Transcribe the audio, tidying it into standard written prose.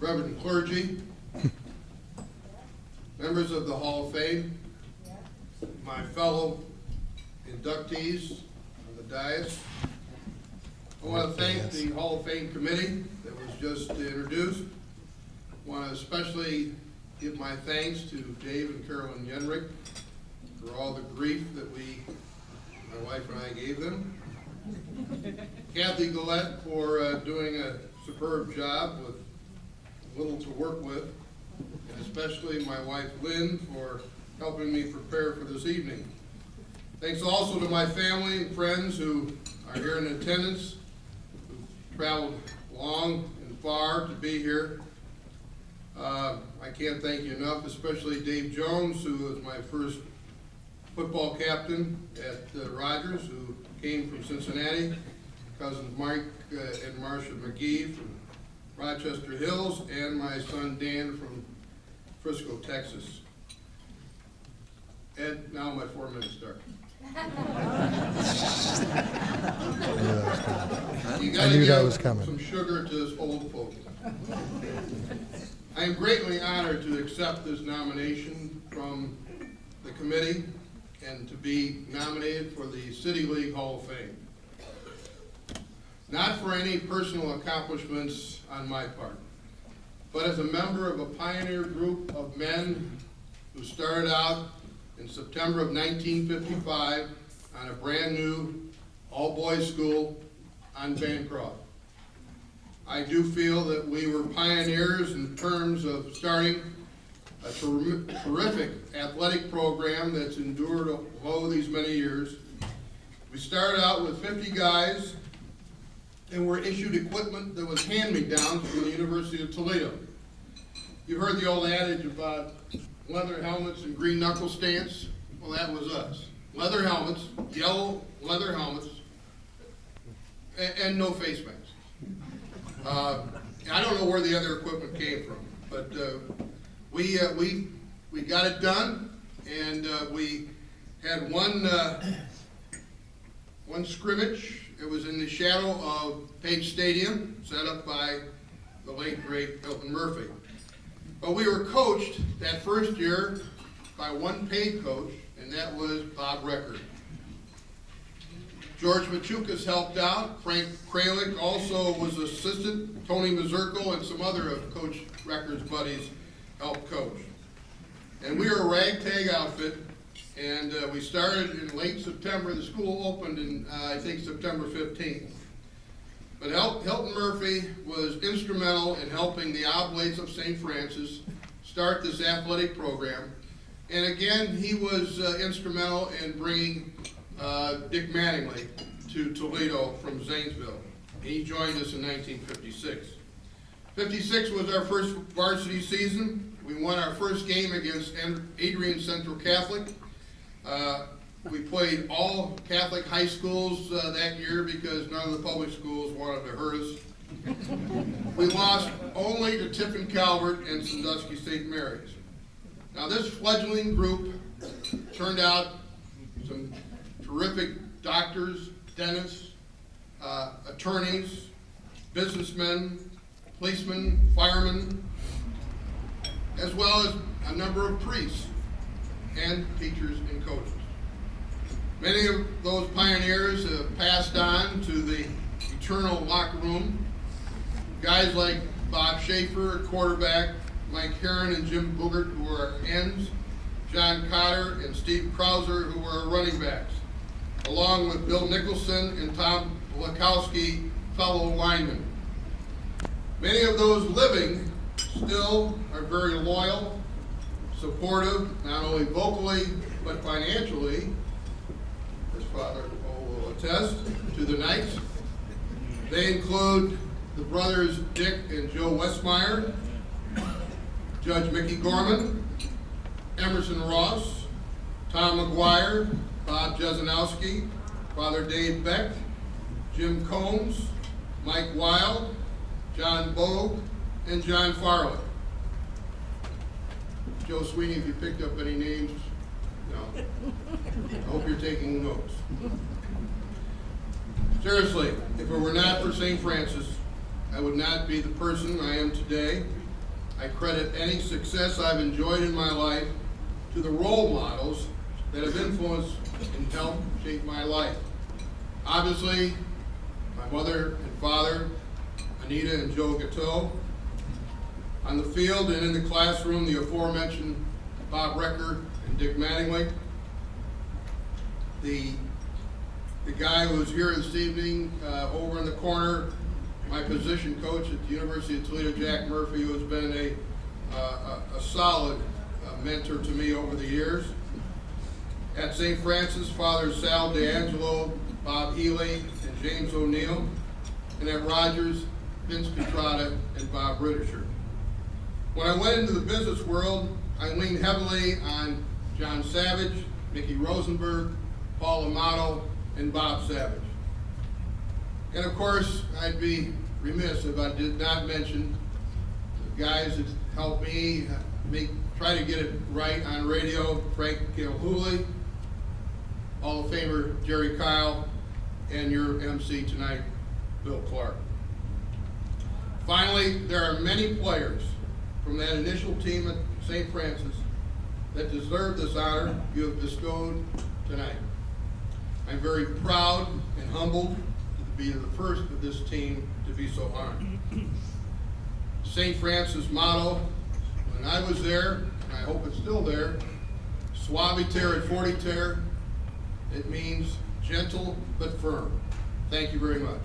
Reverend clergy, members of the Hall of Fame, my fellow inductees on the dais. I want to thank the Hall of Fame committee that was just introduced. I want to especially give my thanks to Dave and Carolyn Yenrick for all the grief that my wife and I gave them. Kathy Gillette for doing a superb job with little to work with, and especially my wife Lynn for helping me prepare for this evening. Thanks also to my family and friends who are here in attendance, who've traveled long and far to be here. I can't thank you enough, especially Dave Jones, who was my first football captain at Rogers, who came from Cincinnati, cousins Mike and Marcia McGee from Rochester Hills, and my son Dan from Frisco, Texas. Ed, now my 4 minutes start. You gotta give some sugar to this old folk. I am greatly honored to accept this nomination from the committee and to be nominated for the City League Hall of Fame. Not for any personal accomplishments on my part, but as a member of a pioneer group of men who started out in September of 1955 on a brand new all-boys school on Bancroft. I do feel that we were pioneers in terms of starting a terrific athletic program that's endured over these many years. We started out with 50 guys and were issued equipment that was hand-me-downs from the University of Toledo. You've heard the old adage about leather helmets and green knuckle stance. Well, that was us. Leather helmets, yellow leather helmets, and no face masks. I don't know where the other equipment came from, but we got it done, and we had one scrimmage. It was in the shadow of Page Stadium, set up by the late great Hilton Murphy. But we were coached that first year by one paid coach, and that was Bob Record. George Machukas helped out. Frank Kralik also was assistant. Tony Mazurko and some other of Coach Record's buddies helped coach. And we were a ragtag outfit, and we started in late September. The school opened in, I think, September 15th. But Hilton Murphy was instrumental in helping the Oblates of St. Francis start this athletic program. And again, he was instrumental in bringing Dick Mattingly to Toledo from Zanesville. He joined us in 1956. 56 was our first varsity season. We won our first game against Adrian Central Catholic. We played all Catholic high schools that year because none of the public schools wanted to hurt us. We lost only to Tiffin Calvert and Sandusky St. Mary's. Now this fledgling group turned out some terrific doctors, dentists, attorneys, businessmen, policemen, firemen, as well as a number of priests and teachers and coaches. Many of those pioneers have passed on to the eternal locker room. Guys like Bob Schaefer, quarterback, Mike Heron and Jim Boogert, who were ends, John Cotter and Steve Krauser, who were running backs, along with Bill Nicholson and Tom Lakowski, fellow linemen. Many of those living still are very loyal, supportive, not only vocally, but financially, as Father will attest, to the Knights. They include the brothers Dick and Joe Westmeyer, Judge Mickey Gorman, Emerson Ross, Tom McGuire, Bob Jesenowski, Father Dave Beck, Jim Combs, Mike Wild, John Bogue, and John Farley. Joe Sweeney, if you picked up any names, no. I hope you're taking notes. Seriously, if it were not for St. Francis, I would not be the person I am today. I credit any success I've enjoyed in my life to the role models that have influenced and helped shape my life. Obviously, my mother and father, Anita and Joe Gateau. On the field and in the classroom, the aforementioned Bob Recker and Dick Mattingly. The guy who's here this evening, over in the corner, my position coach at the University of Toledo, Jack Murphy, who has been a solid mentor to me over the years. At St. Francis, Father Sal D'Angelo, Bob Ely, and James O'Neill. And at Rogers, Vince Contrada and Bob Rittischer. When I went into the business world, I leaned heavily on John Savage, Mickey Rosenberg, Paul Amato, and Bob Savage. And of course, I'd be remiss if I did not mention the guys that helped me try to get it right on radio: Frank Gilhooly, Hall of Famer Jerry Kyle, and your MC tonight, Bill Clark. Finally, there are many players from that initial team at St. Francis that deserve this honor you have bestowed tonight. I'm very proud and humbled to be the first of this team to be so honored. St. Francis motto, when I was there, and I hope it's still there, suaviter et fortiter, it means gentle but firm. Thank you very much.